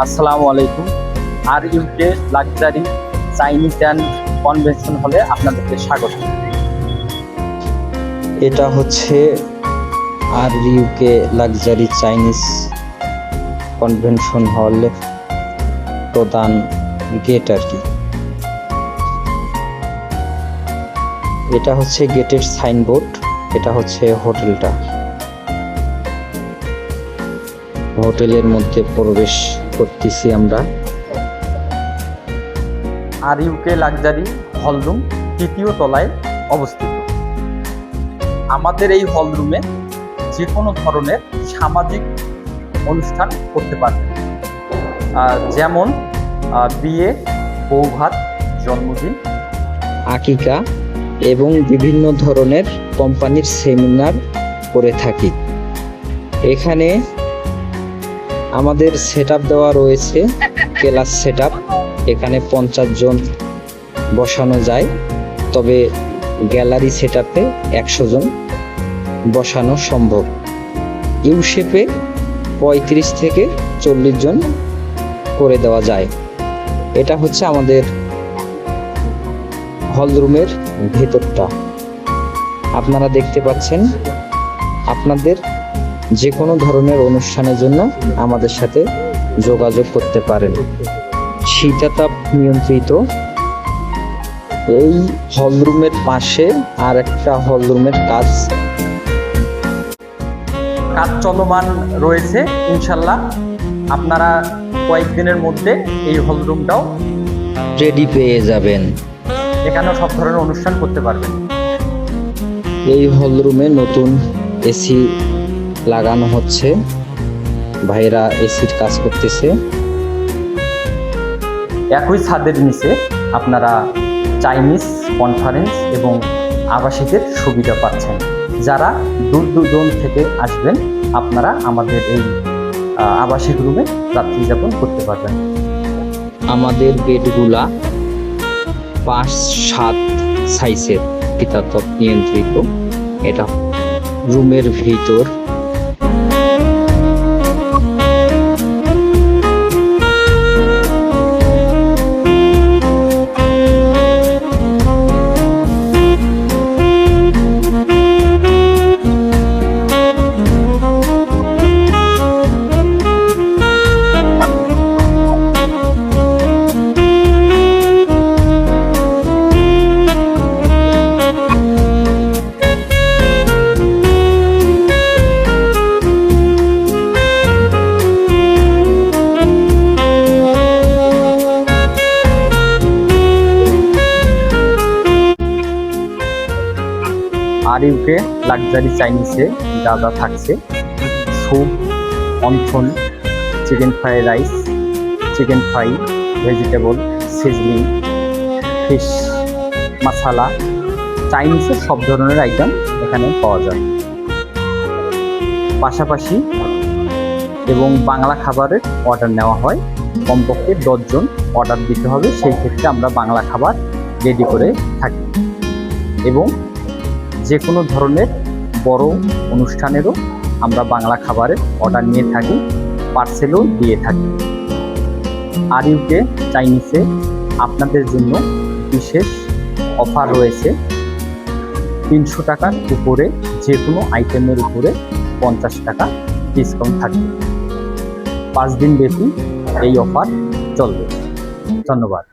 আসসালামু আলাইকুম। R UK luxury Chinese and convention হলে আপনাদেরকে স্বাগত। এটা হচ্ছে R UK luxury Chinese convention hall প্রধান গেট আর কি। এটা হচ্ছে গেটের সাইনবোর্ড। এটা হচ্ছে হোটেলটা। হোটেলের মধ্যে প্রবেশ করতেছি আমরা। আর ইউকে লাক্সারি হলরুম তৃতীয় তলায় অবস্থিত। আমাদের এই হলরুমে যে কোনো ধরনের সামাজিক অনুষ্ঠান করতে পারবেন, যেমন বিয়ে, বৌভাত, জন্মদিন, আকিকা এবং বিভিন্ন ধরনের কোম্পানির সেমিনার করে থাকি। এখানে আমাদের সেটআপ দেওয়া রয়েছে, ক্লাস সেটআপ। এখানে 50 জন বসানো যায়, তবে গ্যালারি সেটআপে 100 জন বসানো সম্ভব। ইউ শেপে 35 থেকে 40 জন করে দেওয়া যায়। এটা হচ্ছে আমাদের হলরুমের ভেতরটা। আপনারা দেখতে পাচ্ছেন। আপনাদের যে কোনো ধরনের অনুষ্ঠানের জন্য আমাদের সাথে যোগাযোগ করতে পারেন। শীতাতাপ নিয়ন্ত্রিত। এই হলরুমের পাশে আর একটা হলরুমের কাজ চলমান রয়েছে। ইনশাল্লাহ আপনারা কয়েকদিনের মধ্যে এই হলরুমটাও রেডি পেয়ে যাবেন। এখানেও সব ধরনের অনুষ্ঠান করতে পারবেন। এই হলরুমে নতুন এসি লাগানো হচ্ছে। ভাইরা এসির কাজ করতেছে। একই ছাদের নিচে আপনারা চাইনিজ কনফারেন্স এবং আবাসিকের সুবিধা পাচ্ছেন। যারা দূর দূরান্ত থেকে আসবেন, আপনারা আমাদের এই আবাসিক রুমে রাত্রি যাপন করতে পারবেন। আমাদের বেডগুলা 5-7 সাইজের, শীতাতপ নিয়ন্ত্রিত। এটা রুমের ভিতর। আর ইউকে লাক্সারি চাইনিজে যা যা থাকছে: soup, wonton, chicken fried rice, chicken fry, vegetable, sizzling, fish masala, চাইনিজের সব ধরনের আইটেম এখানে পাওয়া যায়। পাশাপাশি এবং বাংলা খাবারের অর্ডার নেওয়া হয়। কমপক্ষে 10 জন অর্ডার দিতে হবে। সেই ক্ষেত্রে আমরা বাংলা খাবার রেডি করে থাকি এবং যে কোনো ধরনের বড় অনুষ্ঠানেরও আমরা বাংলা খাবারের অর্ডার নিয়ে থাকি, পার্সেলও দিয়ে থাকি। আর ইউকে চাইনিজে আপনাদের জন্য বিশেষ অফার রয়েছে। 300 টাকার উপরে যে কোনো আইটেমের উপরে 50 টাকা ডিসকাউন্ট থাকবে। 5 দিন ব্যাপী এই অফার চলবে। ধন্যবাদ।